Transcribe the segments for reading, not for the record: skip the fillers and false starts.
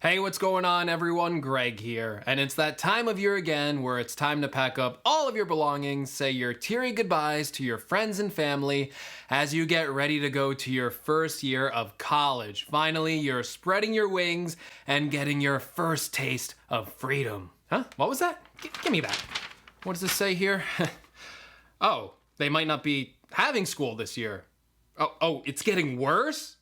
Hey, what's going on everyone? Greg here, and it's that time of year again where it's time to pack up all of your belongings, say your teary goodbyes to your friends and family as you get ready to go to your first year of college. Finally, you're spreading your wings and getting your first taste of freedom. Huh? What was that? Give me that. What does this say here? Oh, they might not be having school this year. Oh, it's getting worse?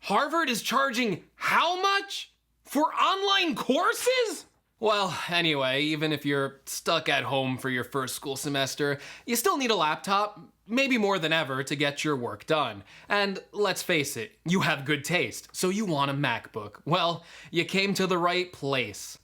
Harvard is charging how much? For online courses? Well, anyway, even if you're stuck at home for your first school semester, you still need a laptop, maybe more than ever, to get your work done. And let's face it, you have good taste, so you want a MacBook. Well, you came to the right place.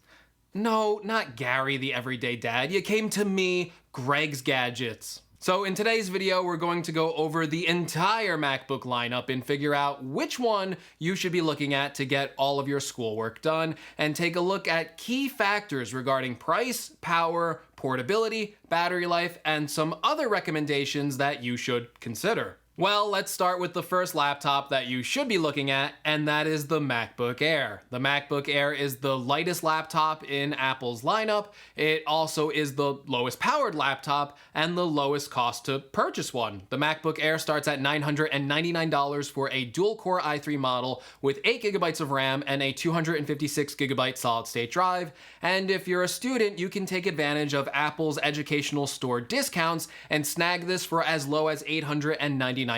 No, not Gary, the everyday dad. You came to me, Greg's Gadgets. So in today's video, we're going to go over the entire MacBook lineup and figure out which one you should be looking at to get all of your schoolwork done, and take a look at key factors regarding price, power, portability, battery life, and some other recommendations that you should consider. Well, let's start with the first laptop that you should be looking at, and that is the MacBook Air. The MacBook Air is the lightest laptop in Apple's lineup. It also is the lowest powered laptop and the lowest cost to purchase one. The MacBook Air starts at $999 for a dual-core i3 model with 8GB of RAM and a 256GB solid-state drive. And if you're a student, you can take advantage of Apple's educational store discounts and snag this for as low as $899.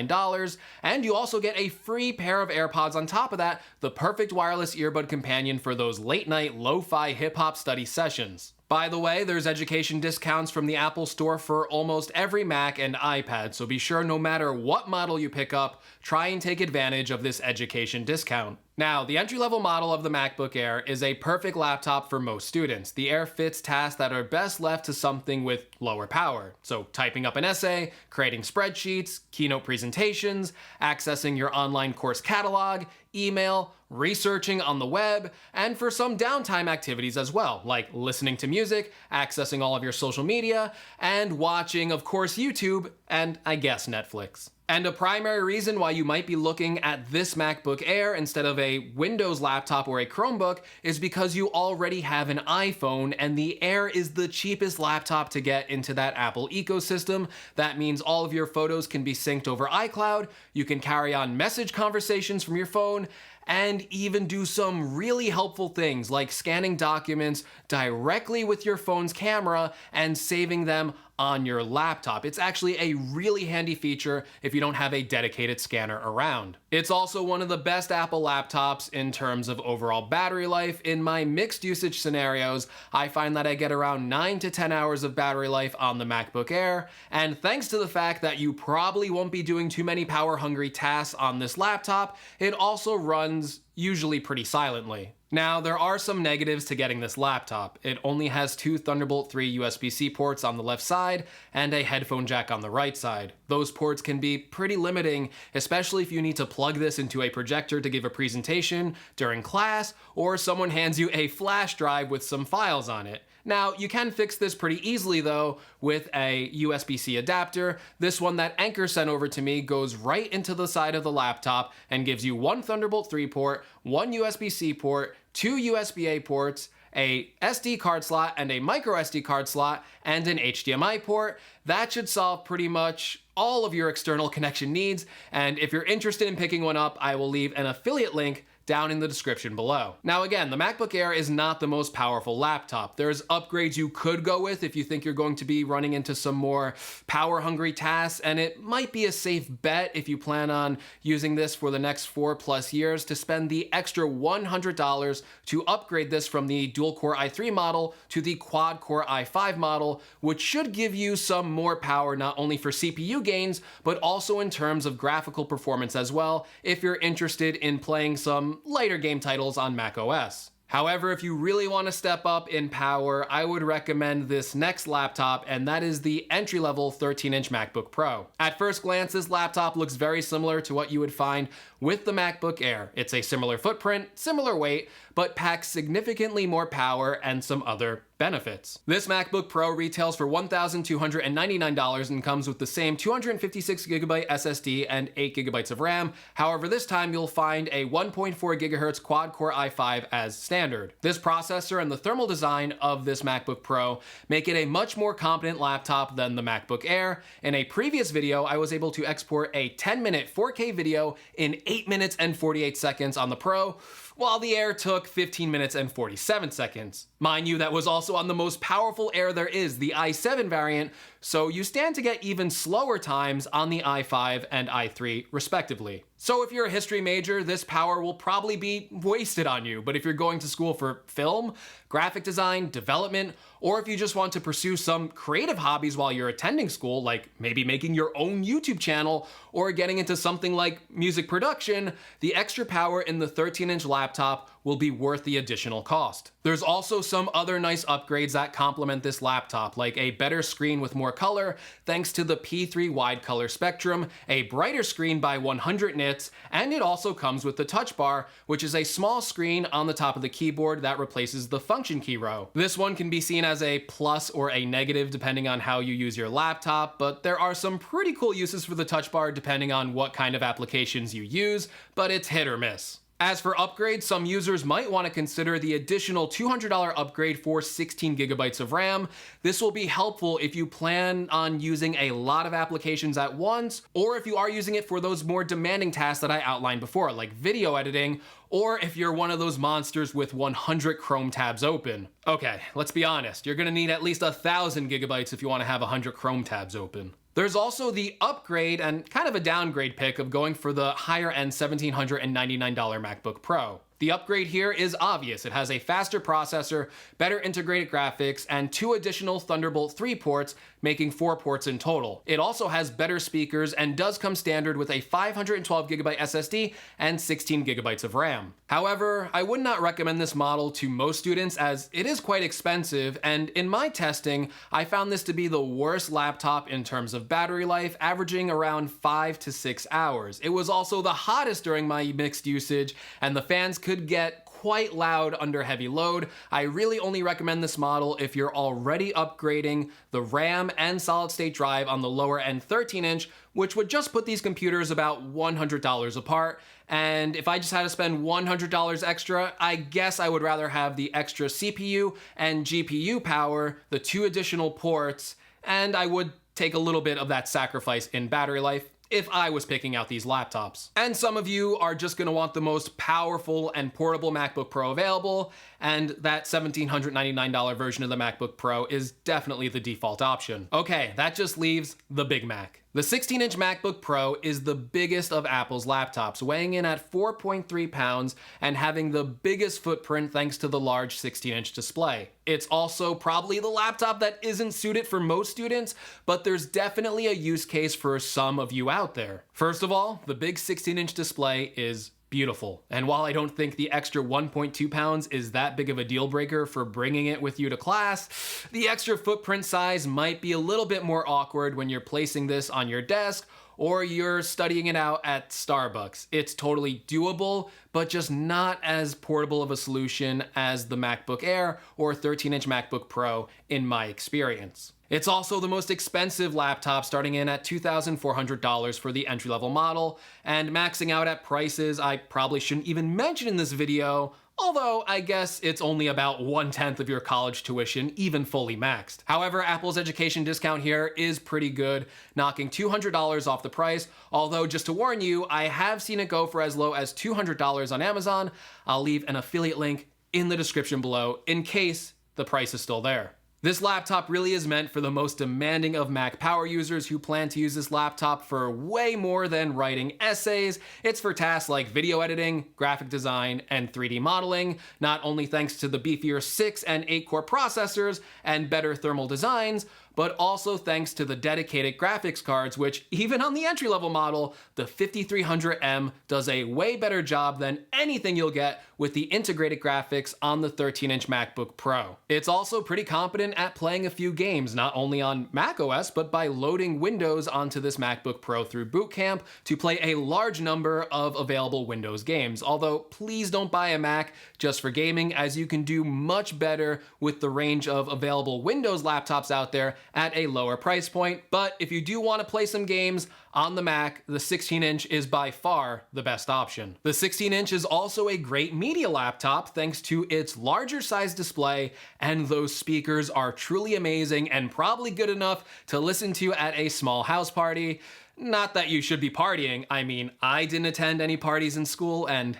And you also get a free pair of AirPods on top of that, the perfect wireless earbud companion for those late night lo-fi hip-hop study sessions. By the way, there's education discounts from the Apple Store for almost every Mac and iPad, so be sure no matter what model you pick up, try and take advantage of this education discount. Now, the entry-level model of the MacBook Air is a perfect laptop for most students. The Air fits tasks that are best left to something with lower power. So typing up an essay, creating spreadsheets, keynote presentations, accessing your online course catalog, email, researching on the web, and for some downtime activities as well, like listening to music, accessing all of your social media, and watching, of course, YouTube, and I guess Netflix. And a primary reason why you might be looking at this MacBook Air instead of a Windows laptop or a Chromebook is because you already have an iPhone, and the Air is the cheapest laptop to get into that Apple ecosystem. That means all of your photos can be synced over iCloud, you can carry on message conversations from your phone, and even do some really helpful things like scanning documents directly with your phone's camera and saving them on your laptop. It's actually a really handy feature if you don't have a dedicated scanner around. It's also one of the best Apple laptops in terms of overall battery life. In my mixed usage scenarios, I find that I get around 9 to 10 hours of battery life on the MacBook Air, and thanks to the fact that you probably won't be doing too many power-hungry tasks on this laptop, it also runs usually pretty silently. Now, there are some negatives to getting this laptop. It only has 2 Thunderbolt 3 USB-C ports on the left side and a headphone jack on the right side. Those ports can be pretty limiting, especially if you need to plug this into a projector to give a presentation during class, or someone hands you a flash drive with some files on it. Now, you can fix this pretty easily though with a USB-C adapter. This one that Anchor sent over to me goes right into the side of the laptop and gives you 1 Thunderbolt 3 port, 1 USB-C port, 2 USB-A ports, a SD card slot and a micro SD card slot, and an HDMI port. That should solve pretty much all of your external connection needs, and if you're interested in picking one up, I will leave an affiliate link down in the description below. Now again, the MacBook Air is not the most powerful laptop. There's upgrades you could go with if you think you're going to be running into some more power-hungry tasks, and it might be a safe bet if you plan on using this for the next 4+ years to spend the extra $100 to upgrade this from the dual-core i3 model to the quad-core i5 model, which should give you some more power not only for CPU gains, but also in terms of graphical performance as well, if you're interested in playing some lighter game titles on macOS. However, if you really want to step up in power, I would recommend this next laptop, and that is the entry-level 13-inch MacBook Pro. At first glance, this laptop looks very similar to what you would find with the MacBook Air. It's a similar footprint, similar weight, but packs significantly more power and some other benefits. This MacBook Pro retails for $1,299 and comes with the same 256GB SSD and 8GB of RAM. However, this time you'll find a 1.4 GHz quad-core i5 as standard. This processor and the thermal design of this MacBook Pro make it a much more competent laptop than the MacBook Air. In a previous video, I was able to export a 10-minute 4K video in 8 minutes and 48 seconds on the Pro, while the Air took 15 minutes and 47 seconds. Mind you, that was also on the most powerful Air there is, the i7 variant, so you stand to get even slower times on the i5 and i3 respectively. So if you're a history major, this power will probably be wasted on you, but if you're going to school for film, graphic design, development, or if you just want to pursue some creative hobbies while you're attending school, like maybe making your own YouTube channel or getting into something like music production, the extra power in the 13-inch laptop will be worth the additional cost. There's also some other nice upgrades that complement this laptop, like a better screen with more color thanks to the P3 wide color spectrum, a brighter screen by 100 nits, and it also comes with the touch bar, which is a small screen on the top of the keyboard that replaces the function key row. This one can be seen as a plus or a negative depending on how you use your laptop, but there are some pretty cool uses for the touch bar depending on what kind of applications you use, but it's hit or miss. As for upgrades, some users might want to consider the additional $200 upgrade for 16GB of RAM. This will be helpful if you plan on using a lot of applications at once, or if you are using it for those more demanding tasks that I outlined before, like video editing, or if you're one of those monsters with 100 Chrome tabs open. Okay, let's be honest, you're gonna need at least 1,000 gigabytes if you want to have 100 Chrome tabs open. There's also the upgrade and kind of a downgrade pick of going for the higher end $1,799 MacBook Pro. The upgrade here is obvious. It has a faster processor, better integrated graphics, and 2 additional Thunderbolt 3 ports, making 4 ports in total. It also has better speakers and does come standard with a 512GB SSD and 16GB of RAM. However, I would not recommend this model to most students as it is quite expensive, and in my testing, I found this to be the worst laptop in terms of battery life, averaging around 5 to 6 hours. It was also the hottest during my mixed usage, and the fans could get quite loud under heavy load. I really only recommend this model if you're already upgrading the RAM and solid state drive on the lower end 13-inch, which would just put these computers about $100 apart. And if I just had to spend $100 extra, I guess I would rather have the extra CPU and GPU power, the 2 additional ports, and I would take a little bit of that sacrifice in battery life if I was picking out these laptops. And some of you are just gonna want the most powerful and portable MacBook Pro available, and that $1,799 version of the MacBook Pro is definitely the default option. Okay, that just leaves the Big Mac. The 16-inch MacBook Pro is the biggest of Apple's laptops, weighing in at 4.3 pounds and having the biggest footprint thanks to the large 16-inch display. It's also probably the laptop that isn't suited for most students, but there's definitely a use case for some of you out there. First of all, the big 16-inch display is beautiful. And while I don't think the extra 1.2 pounds is that big of a deal breaker for bringing it with you to class, the extra footprint size might be a little bit more awkward when you're placing this on your desk or you're studying it out at Starbucks. It's totally doable, but just not as portable of a solution as the MacBook Air or 13-inch MacBook Pro in my experience. It's also the most expensive laptop, starting in at $2,400 for the entry-level model, and maxing out at prices I probably shouldn't even mention in this video, although I guess it's only about 1/10 of your college tuition, even fully maxed. However, Apple's education discount here is pretty good, knocking $200 off the price, although just to warn you, I have seen it go for as low as $200 on Amazon. I'll leave an affiliate link in the description below in case the price is still there. This laptop really is meant for the most demanding of Mac power users who plan to use this laptop for way more than writing essays. It's for tasks like video editing, graphic design, and 3D modeling, not only thanks to the beefier 6 and 8 core processors and better thermal designs, but also thanks to the dedicated graphics cards, which even on the entry-level model, the 5300M does a way better job than anything you'll get with the integrated graphics on the 13-inch MacBook Pro. It's also pretty competent at playing a few games, not only on macOS, but by loading Windows onto this MacBook Pro through Boot Camp to play a large number of available Windows games. Although, please don't buy a Mac just for gaming, as you can do much better with the range of available Windows laptops out there at a lower price point. But if you do want to play some games on the Mac, the 16-inch is by far the best option. The 16-inch is also a great media laptop thanks to its larger size display, and those speakers are truly amazing and probably good enough to listen to at a small house party. Not that you should be partying. I mean, I didn't attend any parties in school and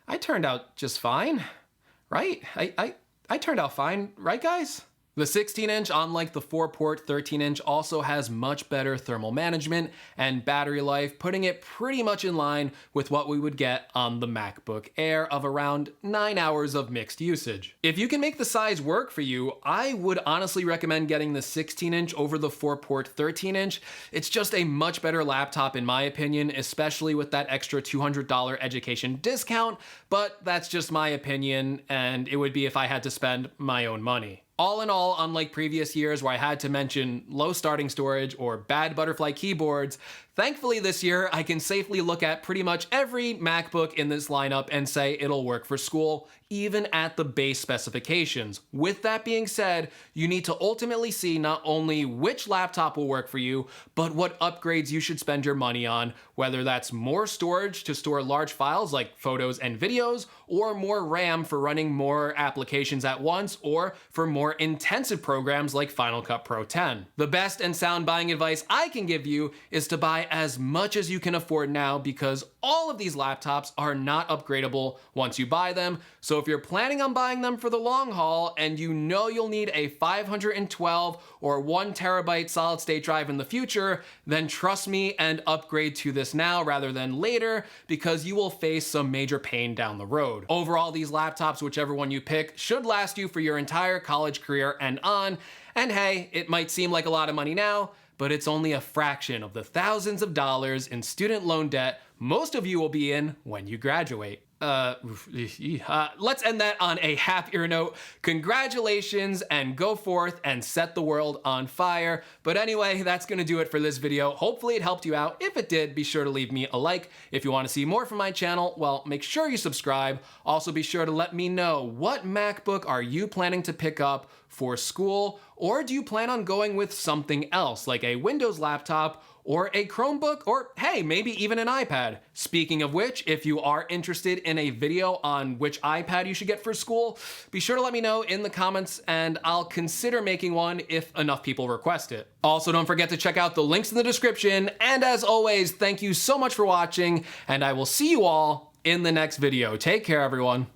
I turned out just fine, right? I turned out fine, right guys? The 16-inch, unlike the 4-port 13-inch, also has much better thermal management and battery life, putting it pretty much in line with what we would get on the MacBook Air of around 9 hours of mixed usage. If you can make the size work for you, I would honestly recommend getting the 16-inch over the 4-port 13-inch. It's just a much better laptop in my opinion, especially with that extra $200 education discount, but that's just my opinion, and it would be if I had to spend my own money. All in all, unlike previous years where I had to mention low starting storage or bad butterfly keyboards, thankfully this year I can safely look at pretty much every MacBook in this lineup and say it'll work for school, even at the base specifications. With that being said, you need to ultimately see not only which laptop will work for you, but what upgrades you should spend your money on, whether that's more storage to store large files like photos and videos, or more RAM for running more applications at once, or for more intensive programs like Final Cut Pro 10. The best and sound buying advice I can give you is to buy as much as you can afford now, because all of these laptops are not upgradable once you buy them. So if you're planning on buying them for the long haul and you know you'll need a 512 or 1 terabyte solid state drive in the future, then trust me and upgrade to this now rather than later, because you will face some major pain down the road. Overall, these laptops, whichever one you pick, should last you for your entire college career and on. And hey, it might seem like a lot of money now, but it's only a fraction of the thousands of dollars in student loan debt most of you will be in when you graduate. Let's end that on a happier note. Congratulations, and go forth and set the world on fire. But anyway, that's gonna do it for this video. Hopefully it helped you out. If it did, be sure to leave me a like. If you wanna see more from my channel, well, make sure you subscribe. Also be sure to let me know, what MacBook are you planning to pick up for school? Or do you plan on going with something else, like a Windows laptop, or a Chromebook, or hey, maybe even an iPad? Speaking of which, if you are interested in a video on which iPad you should get for school, be sure to let me know in the comments and I'll consider making one if enough people request it. Also, don't forget to check out the links in the description, and as always, thank you so much for watching, and I will see you all in the next video. Take care, everyone.